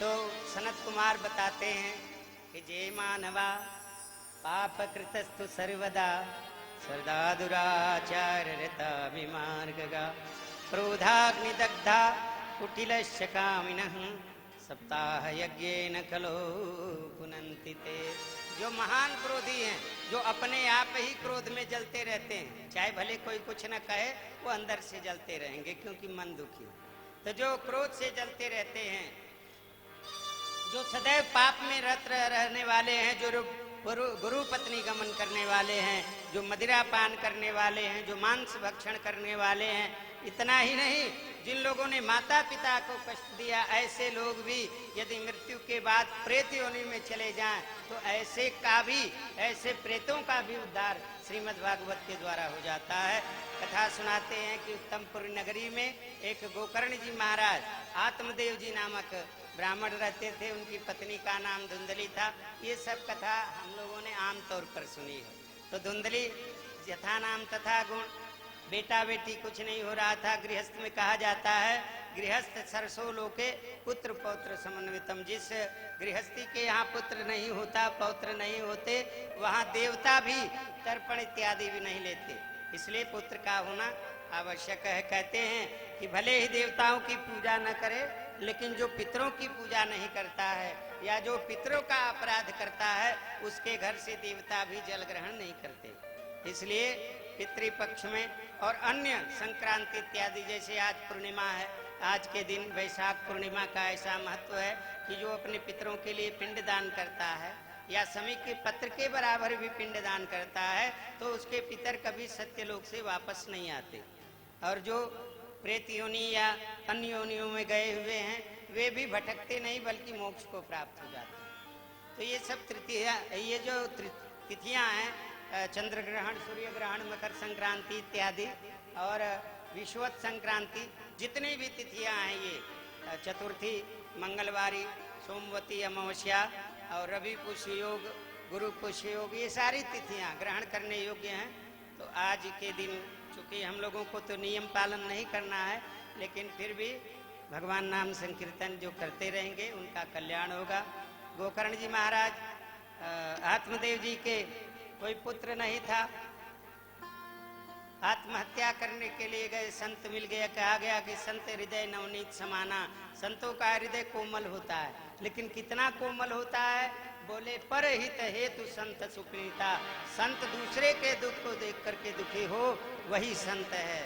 तो सनत कुमार बताते हैं कि जय मानवा पाप कृतस्तु सर्वदा सर्दा दुराचार रता विमार्गगा क्रोधाग्निदग्धा कुटिलस्य कामिनः सप्ताह यज्ञेन खलो पुनन्ति ते। जो महान क्रोधी हैं, जो अपने आप ही क्रोध में जलते रहते हैं, चाहे भले कोई कुछ न कहे, वो अंदर से जलते रहेंगे क्योंकि मन दुखी। तो जो क्रोध से जलते रहते हैं, जो सदैव पाप में रत रहने वाले हैं, जो गुरु पत्नी गमन करने वाले हैं, जो मदिरा पान करने वाले हैं, जो मांस भक्षण करने वाले हैं, इतना ही नहीं, जिन लोगों ने माता पिता को कष्ट दिया, ऐसे लोग भी यदि मृत्यु के बाद प्रेत योनि में चले जाएं तो ऐसे प्रेतों का भी उद्धार श्रीमद् भागवत के द्वारा हो जाता है। कथा सुनाते हैं कि उत्तमपुर नगरी में एक गोकर्ण जी महाराज आत्मदेव जी नामक ब्राह्मण रहते थे, उनकी पत्नी का नाम धुंधली था। ये सब कथा हम लोगों ने आमतौर पर सुनी है। तो धुंधली यथा नाम तथा गुण, बेटा बेटी कुछ नहीं हो रहा था। गृहस्थ में कहा जाता है गृहस्थ सरसो लोके पुत्र पौत्र समन्वितम। जिस गृहस्थी के यहाँ पुत्र नहीं होता, पौत्र नहीं होते, वहाँ देवता भी तर्पण इत्यादि भी नहीं लेते, इसलिए पुत्र का होना आवश्यक है। कहते हैं कि भले ही देवताओं की पूजा न करे, लेकिन जो पितरों की पूजा नहीं करता है या जो पितरों का अपराध करता है, उसके घर से देवता भी जल ग्रहण नहीं करते। इसलिए पितृपक्ष में और अन्य संक्रांति इत्यादि, जैसे आज पूर्णिमा है, आज के दिन वैशाख पूर्णिमा का ऐसा महत्व है कि जो अपने पितरों के लिए पिंड दान करता है या समी के पत्र के बराबर भी पिंड दान करता है, तो उसके पितर कभी सत्यलोक से वापस नहीं आते। और जो प्रेत योनि या अन्य योनियों में गए हुए हैं, वे भी भटकते नहीं बल्कि मोक्ष को प्राप्त हो जाते हैं। तो ये सब तृतीया, ये जो तिथियां हैं, चंद्र ग्रहण, सूर्य ग्रहण, मकर संक्रांति इत्यादि और विश्वत संक्रांति, जितनी भी तिथियां हैं, ये चतुर्थी, मंगलवारी, सोमवती अमावस्या और रवि पुष्य योग, गुरु पुष्य योग, ये सारी तिथियां ग्रहण करने योग्य हैं। तो आज के दिन चूंकि हम लोगों को तो नियम पालन नहीं करना है, लेकिन फिर भी भगवान नाम संकीर्तन जो करते रहेंगे उनका कल्याण होगा। गोकर्ण जी महाराज आत्मदेव जी के कोई पुत्र नहीं था, आत्महत्या करने के लिए गए, संत मिल गया। कहा गया कि संत हृदय नवनीत समाना, संतों का हृदय कोमल होता है, लेकिन कितना कोमल होता है, बोले पर हित हेतु संत सुप्रीता। संत दूसरे के दुख को देख करके दुखी हो, वही संत है।